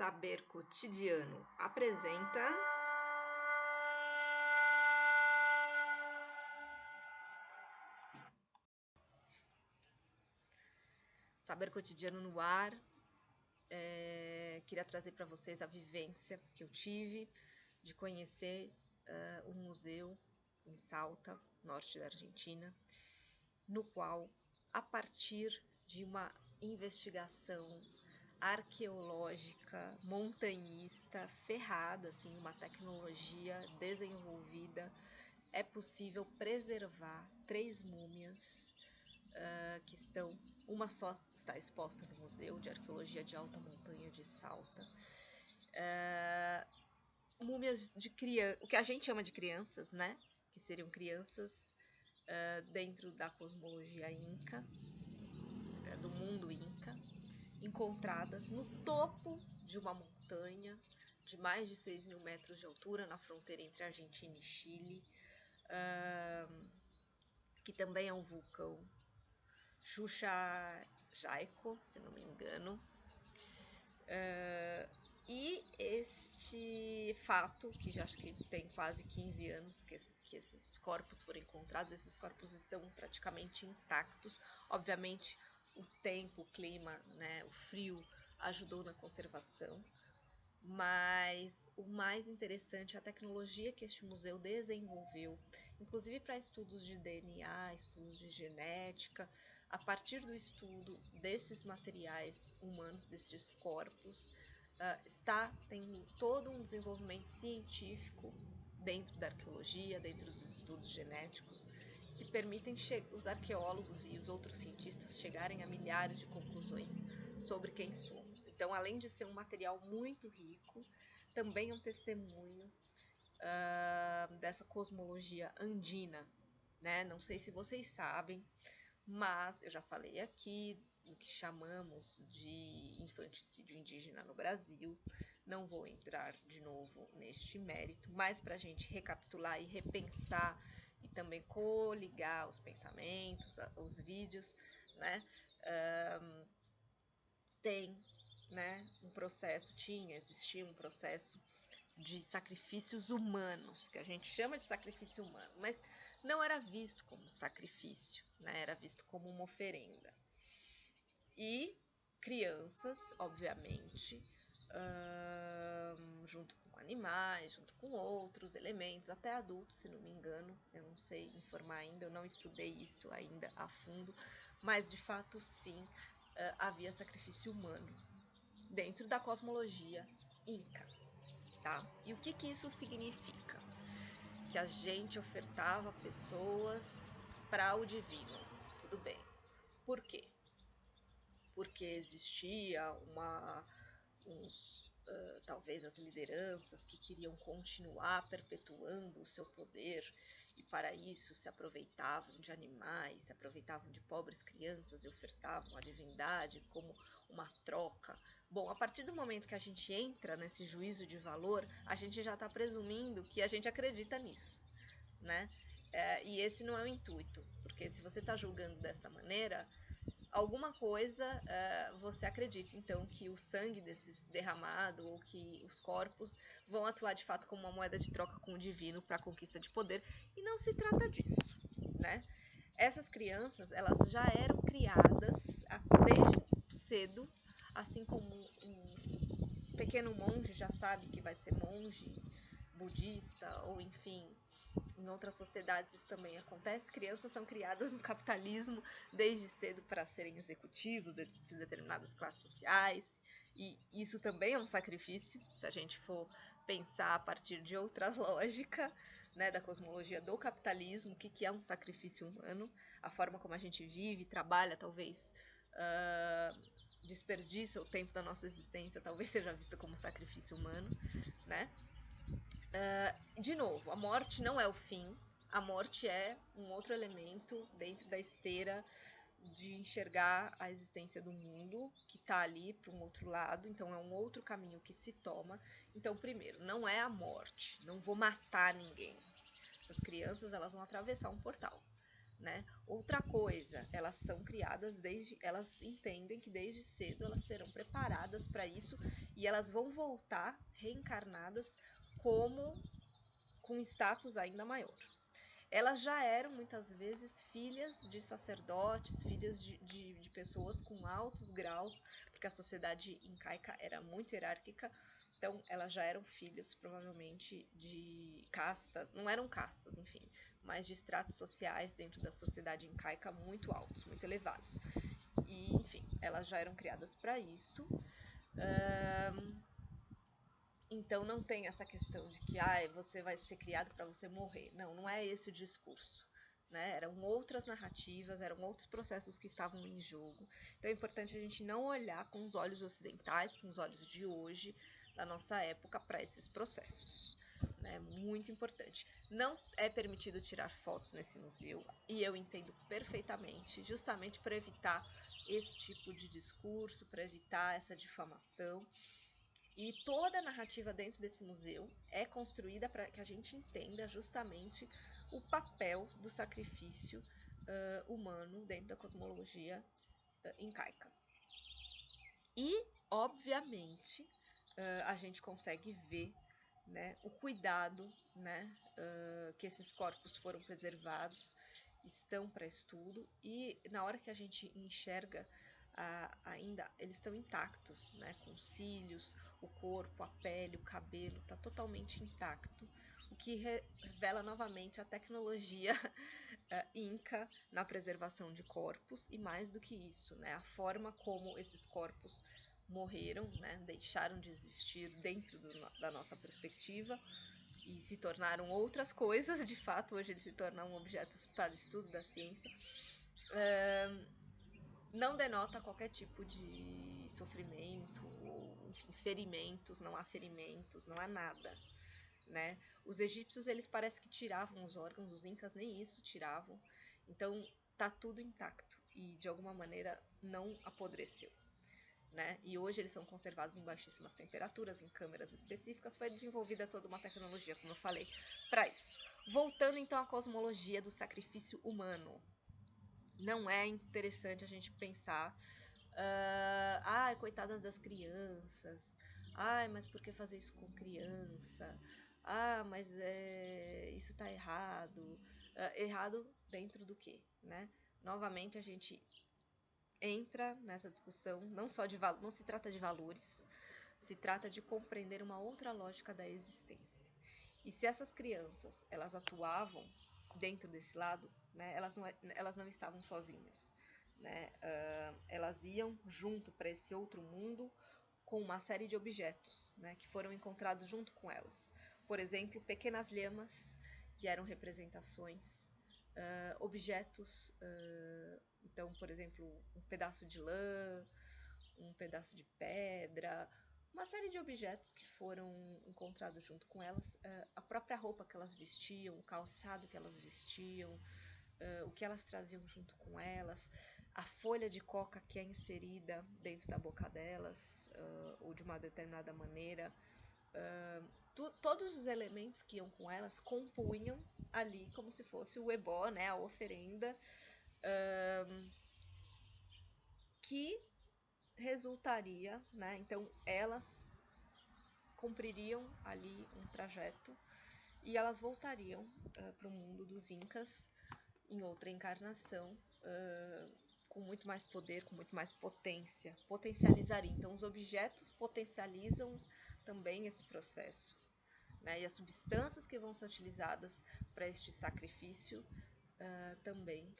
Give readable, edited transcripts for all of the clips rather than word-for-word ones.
Saber Cotidiano apresenta Saber Cotidiano no ar. Queria trazer para vocês a vivência que eu tive de conhecer um museu em Salta, norte da Argentina, no qual, a partir de uma investigação arqueológica, montanhista, ferrada, assim, uma tecnologia desenvolvida, é possível preservar 3 múmias que estão, uma só está exposta no Museu de Arqueologia de Alta Montanha de Salta. Múmias de crianças, o que a gente chama de crianças, né? Que seriam crianças dentro da cosmologia inca, do mundo inca, encontradas no topo de uma montanha de mais de 6.000 metros de altura, na fronteira entre Argentina e Chile, que também é um vulcão Xuxa-Jaico, se não me engano. E este fato, que já acho que tem quase 15 anos que esses corpos foram encontrados, esses corpos estão praticamente intactos. Obviamente, o tempo, o clima, né, o frio ajudou na conservação, mas o mais interessante é a tecnologia que este museu desenvolveu, inclusive para estudos de DNA, estudos de genética. A partir do estudo desses materiais humanos, desses corpos, está tendo todo um desenvolvimento científico dentro da arqueologia, dentro dos estudos genéticos, que permitem os arqueólogos e os outros cientistas chegarem a milhares de conclusões sobre quem somos. Então, além de ser um material muito rico, também é um testemunho dessa cosmologia andina, né? Não sei se vocês sabem, mas eu já falei aqui do que chamamos de infanticídio indígena no Brasil. Não vou entrar de novo neste mérito, mas para a gente recapitular e repensar e também coligar os pensamentos, os vídeos, né? Existia um processo de sacrifícios humanos, que a gente chama de sacrifício humano, mas não era visto como sacrifício, né? Era visto como uma oferenda. E crianças, obviamente, junto com animais, junto com outros elementos, até adultos, se não me engano, eu não sei informar ainda, eu não estudei isso ainda a fundo, mas de fato sim, havia sacrifício humano dentro da cosmologia inca, tá? E o que isso significa? Que a gente ofertava pessoas para o divino, tudo bem. Por quê? Porque existia talvez as lideranças que queriam continuar perpetuando o seu poder, e para isso se aproveitavam de animais, se aproveitavam de pobres crianças e ofertavam a divindade como uma troca. Bom, a partir do momento que a gente entra nesse juízo de valor, a gente já está presumindo que a gente acredita nisso, né? E esse não é o intuito, porque se você está julgando dessa maneira, alguma coisa você acredita, então, que o sangue desses derramado ou que os corpos vão atuar de fato como uma moeda de troca com o divino para a conquista de poder, e não se trata disso, né? Essas crianças, elas já eram criadas desde cedo, assim como um pequeno monge já sabe que vai ser monge budista, ou enfim, em outras sociedades isso também acontece. Crianças são criadas no capitalismo desde cedo para serem executivos de determinadas classes sociais, e isso também é um sacrifício, se a gente for pensar a partir de outra lógica, né, da cosmologia do capitalismo. O que é um sacrifício humano? A forma como a gente vive, trabalha, talvez desperdiça o tempo da nossa existência, talvez seja vista como sacrifício humano, né? De novo, a morte não é o fim, a morte é um outro elemento dentro da esteira de enxergar a existência do mundo, que está ali para um outro lado, então é um outro caminho que se toma. Então, primeiro, não é a morte, não vou matar ninguém. Essas crianças, elas vão atravessar um portal, né? Outra coisa, elas são criadas elas entendem que desde cedo elas serão preparadas para isso e elas vão voltar reencarnadas com status ainda maior. Elas já eram muitas vezes filhas de sacerdotes, filhas de pessoas com altos graus, porque a sociedade incaica era muito hierárquica, então elas já eram filhas provavelmente de castas, não eram castas, enfim, mas de estratos sociais dentro da sociedade incaica muito altos, muito elevados. E, enfim, elas já eram criadas para isso. Então não tem essa questão de que você vai ser criado para você morrer. Não, não é esse o discurso. Né? Eram outras narrativas, eram outros processos que estavam em jogo. Então é importante a gente não olhar com os olhos ocidentais, com os olhos de hoje, da nossa época, para esses processos. Né? Muito importante. Não é permitido tirar fotos nesse museu, e eu entendo perfeitamente, justamente para evitar esse tipo de discurso, para evitar essa difamação. E toda a narrativa dentro desse museu é construída para que a gente entenda justamente o papel do sacrifício humano dentro da cosmologia incaica. E, obviamente, a gente consegue ver, né, o cuidado, né, que esses corpos foram preservados, estão para estudo, e na hora que a gente enxerga ainda eles estão intactos, né, com os cílios, o corpo, a pele, o cabelo, está totalmente intacto, o que revela novamente a tecnologia inca na preservação de corpos, e mais do que isso, né, a forma como esses corpos morreram, né, deixaram de existir dentro da nossa perspectiva e se tornaram outras coisas, de fato, hoje eles se tornam objetos para o estudo da ciência. Não denota qualquer tipo de sofrimento, ou, enfim, ferimentos, não há ferimentos, não há nada, né? Os egípcios, eles parecem que tiravam os órgãos, os incas nem isso tiravam, então tá tudo intacto e de alguma maneira não apodreceu, né? E hoje eles são conservados em baixíssimas temperaturas, em câmeras específicas, foi desenvolvida toda uma tecnologia, como eu falei, para isso. Voltando então à cosmologia do sacrifício humano. Não é interessante a gente pensar coitadas das crianças, mas por que fazer isso com criança, mas isso tá errado, errado dentro do quê, né? Novamente a gente entra nessa discussão, não se trata de valores, se trata de compreender uma outra lógica da existência. E se essas crianças, elas atuavam dentro desse lado, né, elas não estavam sozinhas, né? Elas iam junto para esse outro mundo com uma série de objetos, né, que foram encontrados junto com elas. Por exemplo, pequenas lhamas, que eram representações, objetos, então, por exemplo, um pedaço de lã, um pedaço de pedra, uma série de objetos que foram encontrados junto com elas, a própria roupa que elas vestiam, o calçado que elas vestiam, o que elas traziam junto com elas, a folha de coca que é inserida dentro da boca delas, ou de uma determinada maneira. Todos os elementos que iam com elas compunham ali como se fosse o ebó, né, a oferenda, que resultaria, né, então elas cumpririam ali um trajeto e elas voltariam para o mundo dos incas em outra encarnação, com muito mais poder, com muito mais potência, potencializaria. Então os objetos potencializam também esse processo, né? E as substâncias que vão ser utilizadas para este sacrifício também.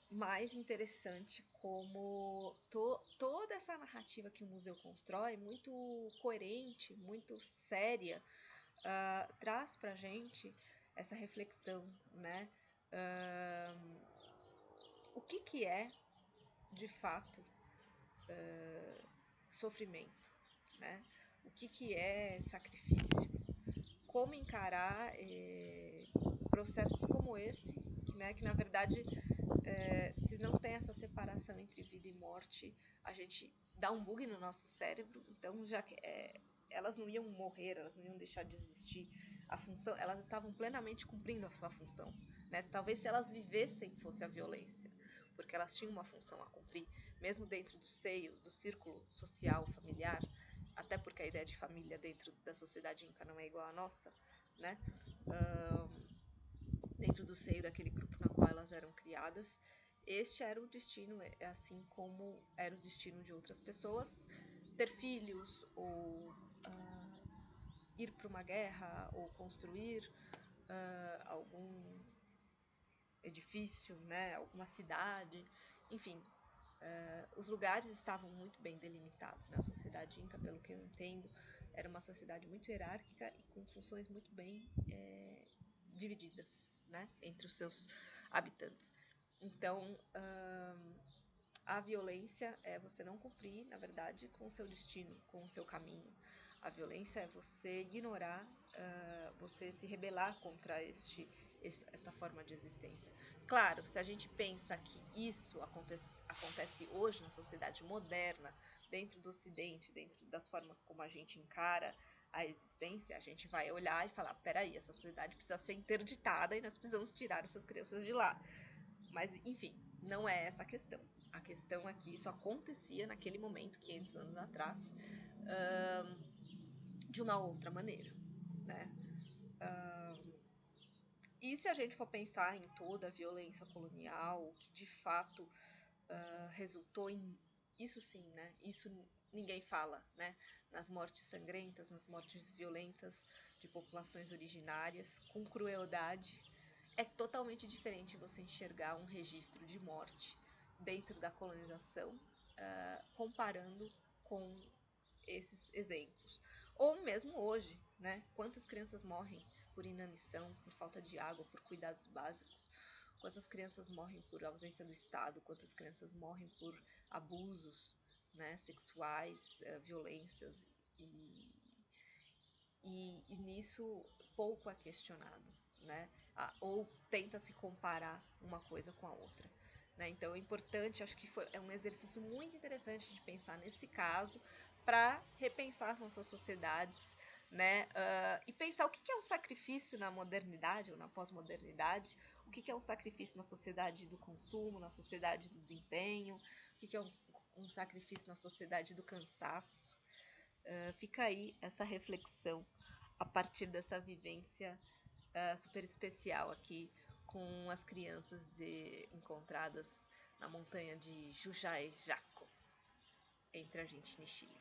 Mais interessante como toda essa narrativa que o museu constrói, muito coerente, muito séria, traz pra gente essa reflexão, né? O que é, de fato, sofrimento, né? O que é sacrifício? Como encarar processos como esse, né, que na verdade, se não tem essa separação entre vida e morte, a gente dá um bug no nosso cérebro, então já que elas não iam morrer, elas não iam deixar de existir, a função, elas estavam plenamente cumprindo a sua função, né? Talvez se elas vivessem fosse a violência, porque elas tinham uma função a cumprir, mesmo dentro do seio, do círculo social, familiar, até porque a ideia de família dentro da sociedade inca não é igual à nossa, né? Dentro do seio daquele grupo na qual elas eram criadas, este era o destino, assim como era o destino de outras pessoas, ter filhos ou ir para uma guerra ou construir algum edifício, né, alguma cidade, enfim, os lugares estavam muito bem delimitados. Né? A sociedade inca, pelo que eu entendo, era uma sociedade muito hierárquica e com funções muito bem divididas, né, entre os seus habitantes. Então, a violência é você não cumprir, na verdade, com o seu destino, com o seu caminho. A violência é você ignorar, você se rebelar contra esta forma de existência. Claro, se a gente pensa que isso acontece hoje na sociedade moderna, dentro do Ocidente, dentro das formas como a gente encara a existência, a gente vai olhar e falar, peraí, essa sociedade precisa ser interditada e nós precisamos tirar essas crianças de lá. Mas, enfim, não é essa a questão. A questão é que isso acontecia naquele momento, 500 anos atrás, de uma outra maneira, né? E se a gente for pensar em toda a violência colonial, o que de fato resultou em... Isso sim, né? Isso ninguém fala, né? Nas mortes sangrentas, nas mortes violentas de populações originárias, com crueldade. É totalmente diferente você enxergar um registro de morte dentro da colonização, comparando com esses exemplos. Ou mesmo hoje, né? Quantas crianças morrem por inanição, por falta de água, por cuidados básicos? Quantas crianças morrem por ausência do Estado? Quantas crianças morrem por abusos, né, sexuais, violências? E nisso pouco é questionado, né? Ou tenta se comparar uma coisa com a outra. Né? Então é importante, acho que é um exercício muito interessante de pensar nesse caso para repensar as nossas sociedades, né? E pensar o que é um sacrifício na modernidade ou na pós-modernidade, o que é um sacrifício na sociedade do consumo, na sociedade do desempenho, o que é um sacrifício na sociedade do cansaço. Fica aí essa reflexão a partir dessa vivência super especial aqui com as crianças encontradas na montanha de Jujai Jaco, entre Argentina e Chile.